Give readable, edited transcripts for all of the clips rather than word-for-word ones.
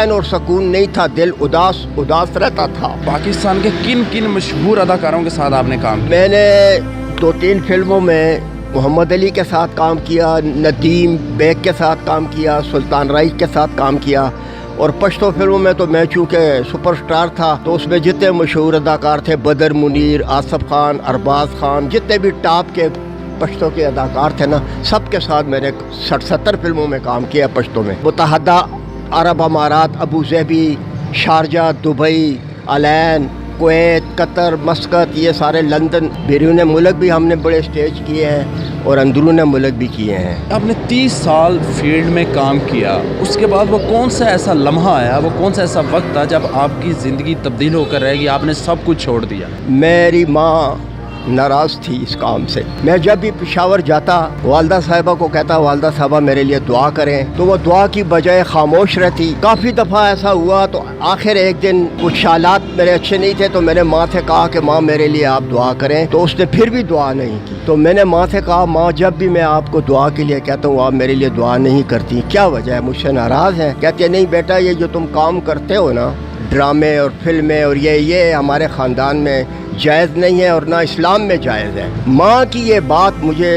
और सुकून नहीं था, दिल उदास उदास रहता था। पाकिस्तान के किन किन मशहूर अदाकारों के साथ आपने काम किया? मैंने 2-3 फिल्मों में मोहम्मद अली के साथ काम किया, नदीम बेग के साथ काम किया, सुल्तान राइज के साथ काम किया। और पश्तो फिल्मों में तो मैं चूँकि सुपरस्टार था तो उसमें जितने मशहूर अदाकार थे, बदर मुनीर, आसफ खान, अरबाज खान, जितने भी टॉप के पश्तो के अदाकार थे ना, सबके साथ मैंने 60-70 फिल्मों में काम किया पश्तो में। मुत्तहदा अरब अमारात, Abu Dhabi, Sharjah, Dubai, Al Ain, Kuwait, Qatar, Muscat, ये सारे लंदन, बैरून मुल्क भी हमने बड़े स्टेज किए हैं और अंदरून मुल्क भी किए हैं। आपने 30 साल फील्ड में काम किया, उसके बाद वो कौन सा ऐसा लम्हा आया, वो कौन सा ऐसा वक्त था जब आपकी ज़िंदगी तब्दील होकर रहेगी, आपने सब कुछ छोड़ दिया? मेरी माँ नाराज़ थी इस काम से। मैं जब भी पेशावर जाता, वालदा साहिबा को कहता, वालदा साहिबा मेरे लिए दुआ करें, तो वो दुआ की बजाय खामोश रहती। काफ़ी दफ़ा ऐसा हुआ तो आखिर एक दिन कुछ हालात मेरे अच्छे नहीं थे तो मैंने माँ से कहा कि माँ मेरे लिए आप दुआ करें, तो उसने फिर भी दुआ नहीं की। तो मैंने माँ से कहा, माँ जब भी मैं आपको दुआ के लिए कहता हूँ आप मेरे लिए दुआ नहीं करती, क्या वजह है, मुझसे नाराज़ हैं? कहते नहीं बेटा, ये जो तुम काम करते हो ना, ड्रामे और फिल्में और ये हमारे ख़ानदान में जायज़ नहीं है और ना इस्लाम में जायज़ है। माँ की ये बात मुझे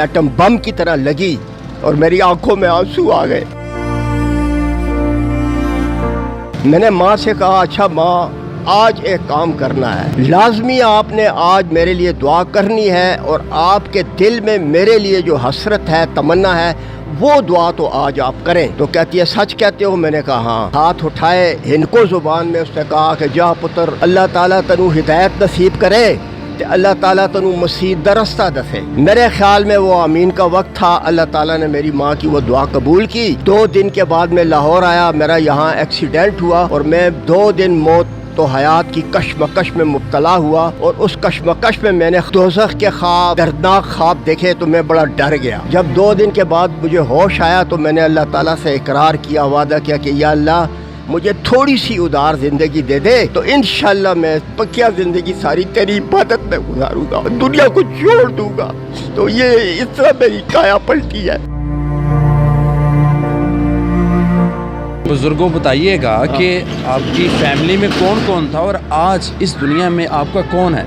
एटम बम की तरह लगी और मेरी आंखों में आंसू आ गए। मैंने माँ से कहा, अच्छा माँ आज एक काम करना है, लाजमी आपने आज मेरे लिए दुआ करनी है और आपके दिल में मेरे लिए जो हसरत है, तमन्ना है, वो दुआ तो आज आप करें। तो कहती है सच कहते हो? मैंने कहा हाँ। हाथ उठाए, हिंदको ज़ुबान में उसने कहा कि जा पुत्र, अल्लाह ताला तनु हिदायत नसीब करे, तो अल्लाह ताला तनु मसीद दरस्ता दसे। मेरे ख्याल में वो आमीन का वक्त था। अल्लाह ताला ने मेरी माँ की वो दुआ कबूल की। 2 दिन के बाद मैं लाहौर आया, मेरा यहाँ एक्सीडेंट हुआ और मैं 2 दिन मौत तो हयात की कश्मकश में मुब्तला हुआ और उस कश्मकश में मैंने दोज़ख के ख्वाब, दर्दनाक ख्वाब देखे तो मैं बड़ा डर गया। जब 2 दिन के बाद मुझे होश आया तो मैंने अल्लाह ताला से इकरार किया, वादा किया कि या अल्लाह मुझे थोड़ी सी उदार ज़िंदगी दे दे तो इंशाअल्लाह मैं पक्या ज़िंदगी सारी तेरी इबादत में गुजारूंगा, दुनिया को छोड़ दूंगा। तो ये इस तरह मेरी काया पलटी है। बुजुर्गों बताइएगा कि आपकी फैमिली में कौन कौन था और आज इस दुनिया में आपका कौन है?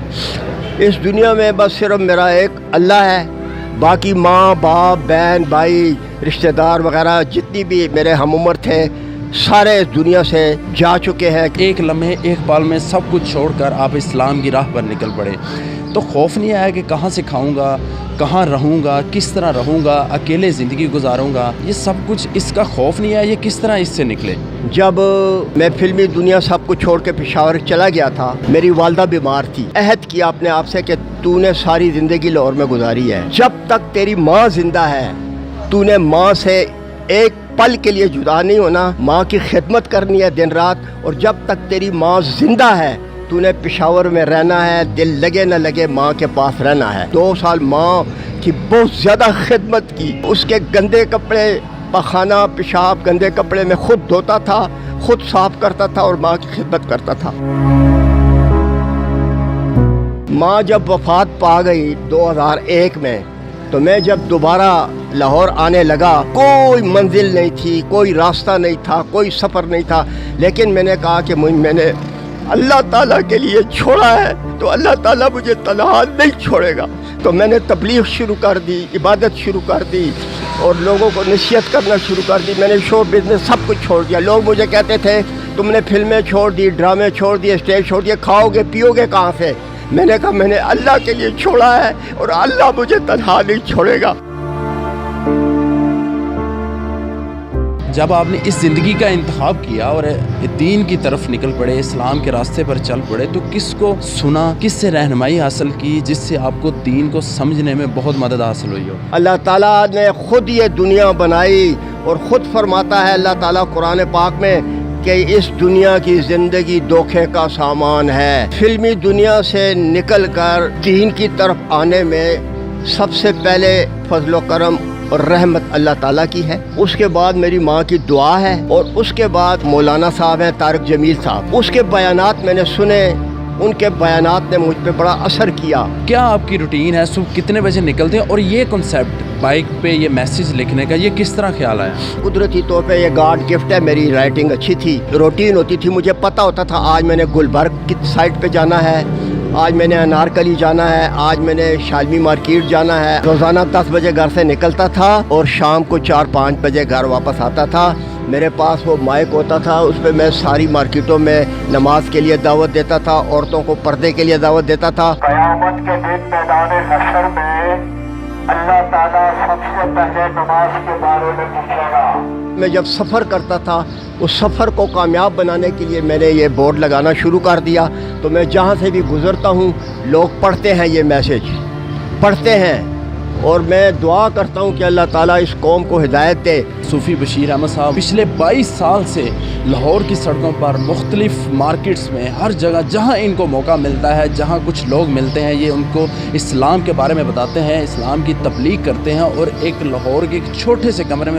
इस दुनिया में बस सिर्फ मेरा एक अल्लाह है, बाकी माँ बाप बहन भाई रिश्तेदार वगैरह जितनी भी मेरे हम उम्र थे सारे इस दुनिया से जा चुके हैं। एक लम्हे एक पल में सब कुछ छोड़कर आप इस्लाम की राह पर निकल पड़े, तो खौफ नहीं आया कि कहाँ से खाऊंगा, कहाँ रहूँगा, किस तरह रहूँगा, अकेले ज़िंदगी गुजारूँगा, ये सब कुछ इसका खौफ नहीं आया? ये किस तरह इससे निकले? जब मैं फिल्मी दुनिया सब कुछ छोड़ के पेशावर चला गया था, मेरी वालदा बीमार थी। अहद किया अपने आप से कि तूने सारी ज़िंदगी लाहौर में गुजारी है, जब तक तेरी माँ जिंदा है तूने माँ से एक पल के लिए जुदा नहीं होना, माँ की खिदमत करनी है दिन रात, और जब तक तेरी माँ जिंदा है तूने पेशावर में रहना है, दिल लगे न लगे माँ के पास रहना है। 2 साल माँ की बहुत ज़्यादा खिदमत की, उसके गंदे कपड़े, पखाना पेशाब गंदे कपड़े में खुद धोता था, खुद साफ करता था और माँ की खिदमत करता था। माँ जब वफात पा गई 2001 में, तो मैं जब दोबारा लाहौर आने लगा, कोई मंजिल नहीं थी, कोई रास्ता नहीं था, कोई सफ़र नहीं था, लेकिन मैंने कहा कि मैंने अल्लाह ताला के लिए छोड़ा है तो अल्लाह ताला मुझे तन्हा नहीं छोड़ेगा। तो मैंने तबलीग शुरू कर दी, इबादत शुरू कर दी और लोगों को नसीहत करना शुरू कर दी। मैंने शो बिज़नेस सब कुछ छोड़ दिया। लोग मुझे कहते थे तुमने फिल्में छोड़ दी, ड्रामे छोड़ दिए, स्टेज छोड़ दिए, खाओगे पियोगे कहाँ से? मैंने कहा मैंने अल्लाह के लिए छोड़ा है और अल्लाह मुझे तन्हा नहीं छोड़ेगा। जब आपने इस ज़िंदगी का इंतखाब किया और दीन की तरफ निकल पड़े, इस्लाम के रास्ते पर चल पड़े, तो किसको सुना, किससे रहनुमाई हासिल की जिससे आपको दीन को समझने में बहुत मदद हासिल हुई हो? अल्लाह ताला ने खुद ये दुनिया बनाई और ख़ुद फरमाता है अल्लाह ताला कुरान पाक में कि इस दुनिया की ज़िंदगी धोखे का सामान है। फिल्मी दुनिया से निकल कर दीन की तरफ आने में सबसे पहले फजलो करम और रहमत अल्लाह ताला की है, उसके बाद मेरी माँ की दुआ है और उसके बाद मौलाना साहब हैं तारिक जमील साहब, उसके बयानात मैंने सुने, उनके बयानात ने मुझ पे बड़ा असर किया। क्या आपकी रूटीन है, सुबह कितने बजे निकलते हैं और ये कॉन्सेप्ट बाइक पे ये मैसेज लिखने का, ये किस तरह ख्याल आया? कुदरती तौर पे ये गॉड गिफ्ट है। मेरी राइटिंग अच्छी थी, रूटीन होती थी, मुझे पता होता था आज मैंने गुलबर्ग की साइड पे जाना है, आज मैंने अनारकली जाना है, आज मैंने शालमी मार्केट जाना है। रोज़ाना 10 बजे घर से निकलता था और शाम को 4-5 बजे घर वापस आता था। मेरे पास वो माइक होता था, उस पर मैं सारी मार्केटों में नमाज के लिए दावत देता था, औरतों को पर्दे के लिए दावत देता था। क़यामत के दिन मैदान हश्र में अल्लाह ताला सबसे पहले नमाज के बारे में पूछेगा। मैं जब सफ़र करता था, उस सफ़र को कामयाब बनाने के लिए मैंने ये बोर्ड लगाना शुरू कर दिया। तो मैं जहाँ से भी गुज़रता हूँ, लोग पढ़ते हैं, ये मैसेज पढ़ते हैं, और मैं दुआ करता हूँ कि अल्लाह ताला इस कौम को हिदायत दे। सूफ़ी बशीर अहमद साहब पिछले 22 साल से लाहौर की सड़कों पर, मुख्तलिफ मार्केट्स में, हर जगह जहाँ इनको मौका मिलता है, जहाँ कुछ लोग मिलते हैं, ये उनको इस्लाम के बारे में बताते हैं, इस्लाम की तबलीग करते हैं, और एक लाहौर के एक छोटे से कमरे में